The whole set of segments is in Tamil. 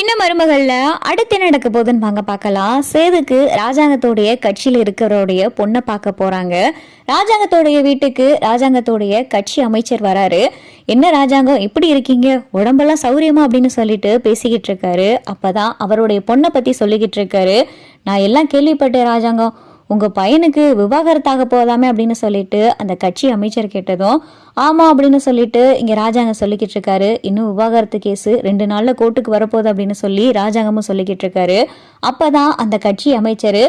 சின்ன மருமகள்ல அடுத்து என்ன நடக்க போகுதுன்னு வாங்க பார்க்கலாம். சேதுக்கு ராஜாங்கத்தோடைய கட்சியில் இருக்கிறவருடைய பொண்ணை பார்க்க போறாங்க. ராஜாங்கத்தோடைய வீட்டுக்கு ராஜாங்கத்தோடைய கட்சி அமைச்சர் வராரு. என்ன ராஜாங்கம் இப்படி இருக்கீங்க, உடம்பெல்லாம் சௌரியமா அப்படின்னு சொல்லிட்டு பேசிக்கிட்டு இருக்காரு. அப்பதான் அவருடைய பொண்ணை பத்தி சொல்லிக்கிட்டு இருக்காரு. நான் எல்லாம் கேள்விப்பட்டேன் ராஜாங்கம், உங்க பையனுக்கு விவாகரத்தாக போதாமே அப்படின்னு சொல்லிட்டு அந்த கட்சி அமைச்சர் கேட்டதும் ஆமா அப்படின்னு சொல்லிட்டு இங்க ராஜாங்கம் சொல்லிக்கிட்டு இருக்காரு. இன்னும் விவாகரத்து கேஸ் 2 நாள்ல கோர்ட்டுக்கு வரப்போகுது அப்படின்னு சொல்லி ராஜாங்கமும் சொல்லிக்கிட்டு இருக்காரு. அப்பதான் அந்த கட்சி அமைச்சர்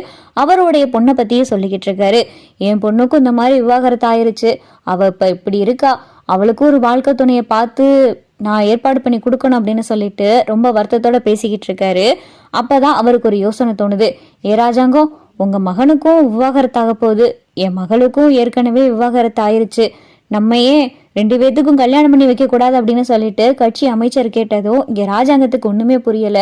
அவருடைய பொண்ணை பத்தியும் சொல்லிக்கிட்டு இருக்காரு. என் பொண்ணுக்கும் இந்த மாதிரி விவாகரத்து ஆயிருச்சு, அவ இப்ப இப்படி இருக்கா, அவளுக்கும் ஒரு வாழ்க்கை துணையை பார்த்து நான் ஏற்பாடு பண்ணி கொடுக்கணும் அப்படின்னு சொல்லிட்டு ரொம்ப வருத்தத்தோட பேசிக்கிட்டு இருக்காரு. அப்பதான் அவருக்கு ஒரு யோசனை தோணுது. ஏ ராஜாங்கம், உங்க மகனுக்கும் விவாகரத்தாக போகுது, என் மகளுக்கும் ஏற்கனவே விவாகரத்து ஆயிருச்சு, நம்ம ஏன் 2 பேத்துக்கும் கல்யாணம் பண்ணி வைக்க கூடாது அப்படின்னு சொல்லிட்டு கட்சி அமைச்சர் கேட்டதும் இங்க ராஜாங்கத்துக்கு ஒண்ணுமே புரியல.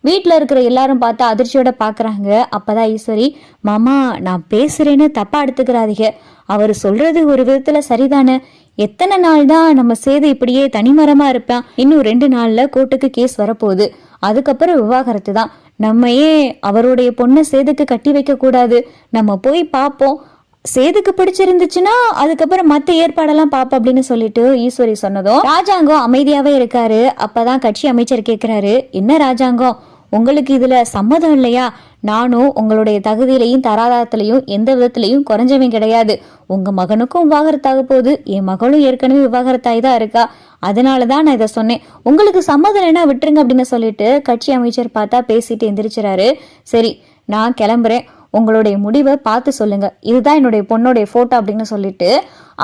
வீட்டுல இருக்கிற எல்லாரும் பார்த்து அதிர்ச்சியோட பாக்குறாங்க. அப்பதான் ஈஸ்வரி, மாமா நான் பேசுறேன்னு தப்பா எடுத்துக்கிறாதீங்க, அவர் சொல்றது ஒரு விதத்துல சரிதானே, எத்தனை நாள் தான் நம்ம சேது இப்படியே தனிமரமா இருப்பான், இன்னும் 2 நாள்ல கோர்ட்டுக்கு கேஸ் வரப்போகுது, அதுக்கப்புறம் விவாகரத்து தான், நம்ம ஏன் அவருடைய பொண்ணை சேதுக்கு கட்டி வைக்க கூடாது, நம்ம போய் பார்ப்போம், சேதுக்கு பிடிச்சிருந்துச்சுன்னா அதுக்கப்புறம் மத்த ஏற்பாடெல்லாம் பாப்போம் அப்படின்னு சொல்லிட்டு ஈஸ்வரி சொன்னதும் ராஜாங்கம் அமைதியாவே இருக்காரு. அப்பதான் கட்சி அமைச்சர் கேக்குறாரு, என்ன ராஜாங்கம் உங்களுக்கு இதுல சம்மதம் இல்லையா? நானும் உங்களுடைய தகுதியிலையும் தராதாரத்திலையும் எந்த விதத்திலையும் குறைஞ்சவன் கிடையாது, உங்க மகனுக்கும் விவாகரத்தாக போகுது, என் மகளும் ஏற்கனவே விவாகரத்தாய் தான் இருக்கா, அதனாலதான் நான் இதை சொன்னேன், உங்களுக்கு சம்மதம் இல்லைன்னா விட்டுருங்க அப்படின்னு சொல்லிட்டு கட்சி அமைச்சர் பார்த்தா பேசிட்டு எந்திரிச்சிறாரு. சரி நான் கிளம்புறேன், உங்களுடைய முடிவை பார்த்து சொல்லுங்க, இதுதான் என்னுடைய பொண்ணுடைய போட்டோ அப்படின்னு சொல்லிட்டு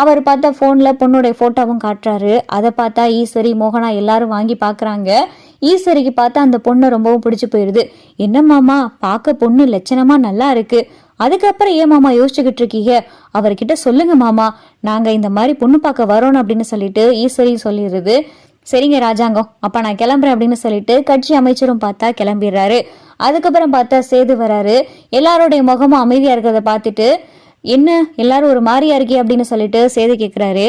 அவர் பார்த்தா போன்ல பொண்ணுடைய போட்டோவும் காட்டுறாரு. அதை பார்த்தா ஈஸ்வரி மோகனா எல்லாரும் வாங்கி பாக்குறாங்க. ஈஸ்வரிக்கு பார்த்தா அந்த பொண்ணை ரொம்பவும் பிடிச்சு போயிடுது. என்ன மாமா பார்க்க பொண்ணு லட்சணமா நல்லா இருக்கு, அதுக்கப்புறம் ஏன் மாமா யோசிச்சுக்கிட்டு இருக்கீங்க, அவர்கிட்ட சொல்லுங்க மாமா, நாங்க இந்த மாதிரி பொண்ணு பார்க்க வரோம் அப்படின்னு சொல்லிட்டு ஈஸ்வரி சொல்லிடுது. சரிங்க ராஜாங்கம், அப்ப நான் கிளம்புறேன் அப்படின்னு சொல்லிட்டு கட்சி அமைச்சரும் பார்த்தா கிளம்பிடுறாரு. அதுக்கப்புறம் பார்த்தா சேது வராரு. எல்லாருடைய முகமும் அமைதியா இருக்கிறத பார்த்துட்டு என்ன எல்லாரும் ஒரு மாதிரியா இருக்கே அப்படின்னு சொல்லிட்டு சேது கேட்கிறாரு.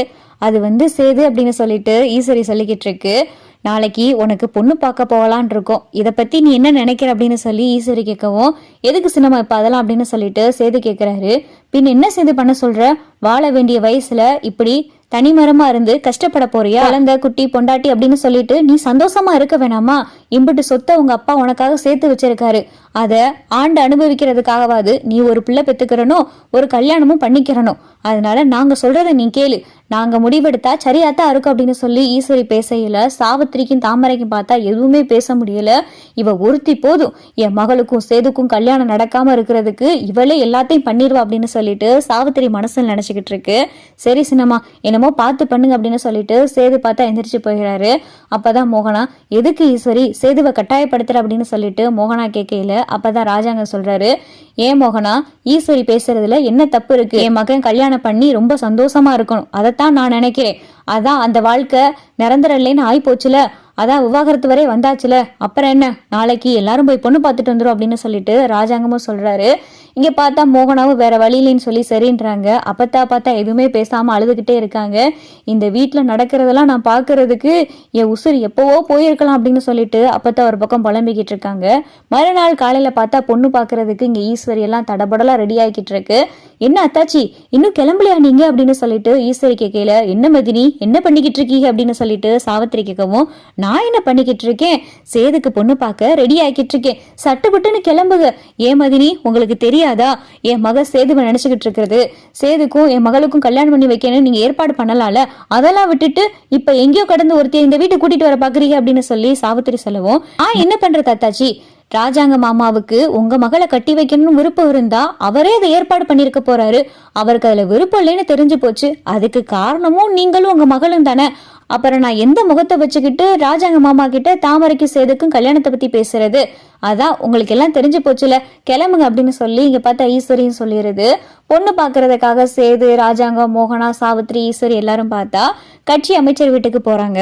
அது சேது அப்படின்னு சொல்லிட்டு ஈஸ்வரி சொல்லிக்கிட்டு இருக்கு, நாளைக்கு உனக்கு பொண்ணு பார்க்க போகலான் இருக்கோம், இதை பத்தி நீ என்ன நினைக்கிற அப்படின்னு சொல்லி ஈஸ்வரி கேட்கவும் எதுக்கு சினிமா இப்ப அதெல்லாம் அப்படின்னு சொல்லிட்டு சேது கேட்கிறாரு. பின் என்ன சேது பண்ண சொல்ற, வாழ வேண்டிய வயசுல இப்படி தனிமரமா இருந்து கஷ்டப்பட போறியா, குழந்தை குட்டி பொண்டாட்டி அப்படின்னு சொல்லிட்டு நீ சந்தோஷமா இருக்க வேணாமா, இம்பிட்டு சொத்தை உங்க அப்பா உனக்காக சேர்த்து வச்சிருக்காரு, அத ஆண்டு அனுபவிக்கிறதுக்காகவாது நீ ஒரு பிள்ளை பெத்துக்கிறனும் ஒரு கல்யாணமும் பண்ணிக்கிறனும், அதனால நாங்க சொல்றத நீ கேளு, நாங்க முடிவெடுத்தா சரியாத்தான் இருக்கும் அப்படின்னு சொல்லி ஈஸ்வரி பேசையில சாவித்திரிக்கும் தாமரைக்கும் பார்த்தா எதுவுமே பேச முடியல. இவ ஒருத்தி போதும், என் மகளுக்கும் சேதுக்கும் கல்யாணம் நடக்காம இருக்கிறதுக்கு இவளே எல்லாத்தையும் பண்ணிடுவா அப்படின்னு சொல்லிட்டு சாவித்திரி மனசுல நினைச்சுக்கிட்டு இருக்கு. சரி சின்னம்மா என்னமோ பார்த்து பண்ணுங்க அப்படின்னு சொல்லிட்டு சேது பார்த்தா எந்திரிச்சு போகிறாரு. அப்பதான் மோகனா, எதுக்கு ஈஸ்வரி சேதுவை கட்டாயப்படுத்துற அப்படின்னு சொல்லிட்டு மோகனா கேட்கையில அப்பதான் ராஜாங்க சொல்றாரு, ஏன் மோகனா ஈஸ்வரி பேசுறதுல என்ன தப்பு இருக்கு, என் மகன் கல்யாணம் பண்ணி ரொம்ப சந்தோஷமா இருக்கணும், அதைத்தான் நான் நினைக்கிறேன், அதான் அந்த வாழ்க்கை நிரந்தரம் இல்லைன்னு ஆகி போச்சுல, அதான் விவாகரத்து வரை வந்தாச்சுல, அப்புறம் என்ன நாளைக்கு எல்லாரும் போய் பொண்ணு பார்த்துட்டு வந்துடும் அப்படின்னு சொல்லிட்டு ராஜாங்கமும் சொல்றாரு. இங்க பார்த்தா மோகனாவும் வேற வழியிலன்னு சொல்லி சரின்றாங்க. பார்த்தா எதுவுமே பேசாம அழுதுகிட்டே இருக்காங்க. இந்த வீட்டுல நடக்கிறதெல்லாம் நான் பாக்குறதுக்கு என் உசுறு எப்பவோ போயிருக்கலாம் அப்படின்னு சொல்லிட்டு அப்பத்தா ஒரு பக்கம் புலம்பிக்கிட்டு இருக்காங்க. மறுநாள் காலையில பார்த்தா பொண்ணு பாக்குறதுக்கு இங்க ஈஸ்வரி எல்லாம் தடபடலாம் ரெடி ஆகிக்கிட்டு இருக்கு. என்ன அத்தாச்சி இன்னும் கிளம்பலையா நீங்க அப்படின்னு சொல்லிட்டு ஈஸ்வரி கேட்கல, என்ன மதினி என்ன பண்ணிக்கிட்டு இருக்கீங்க அப்படின்னு சொல்லிட்டு சாவித்திரி கேட்கவும், நான் என்ன பண்ணிக்கிட்டு இருக்கேன், சேதுக்கு பொண்ணு பார்க்க ரெடி ஆகிக்கிட்டு இருக்கேன், சட்டுப்பட்டுன்னு கிளம்புக, ஏன் மதினி உங்களுக்கு தெரியாதா, என் மக சேதுவை நினைச்சுக்கிட்டு இருக்கிறது, சேதுக்கும் என் மகளுக்கும் கல்யாணம் பண்ணி வைக்கணும்னு நீங்க ஏற்பாடு பண்ணலாம்ல, அதெல்லாம் விட்டுட்டு இப்ப எங்கேயோ கடந்து ஒருத்தைய இந்த வீட்டை கூட்டிட்டு வர பாக்குறீங்க அப்படின்னு சொல்லி சாவித்திரி சொல்லவும், என்ன பண்ற தாத்தாச்சி, ராஜாங்க மாமாவுக்கு உங்க மகளை கட்டி வைக்கணும்னு விருப்பம் இருந்தா அவரே அதை ஏற்பாடு பண்ணிருக்க போறாரு, அவருக்கு அதுல விருப்பம் இல்லைன்னு தெரிஞ்சு போச்சு, அதுக்கு காரணமும் நீங்களும் உங்க மகளும் தானே, அப்புறம் நான் எந்த முகத்தை வச்சுக்கிட்டு ராஜாங்க மாமா கிட்ட தாமரைக்கும் சேதுக்கும் கல்யாணத்தை பத்தி பேசுறது, அதான் உங்களுக்கு எல்லாம் தெரிஞ்சு போச்சுல, கிளம்புங்க அப்படின்னு சொல்லி இங்க பார்த்தா ஈஸ்வரியும் சொல்லிடுது. பொண்ணு பாக்குறதுக்காக சேது ராஜாங்கம் மோகனா சாவித்திரி ஈஸ்வரி எல்லாரும் பார்த்தா கட்சி அமைச்சர் வீட்டுக்கு போறாங்க.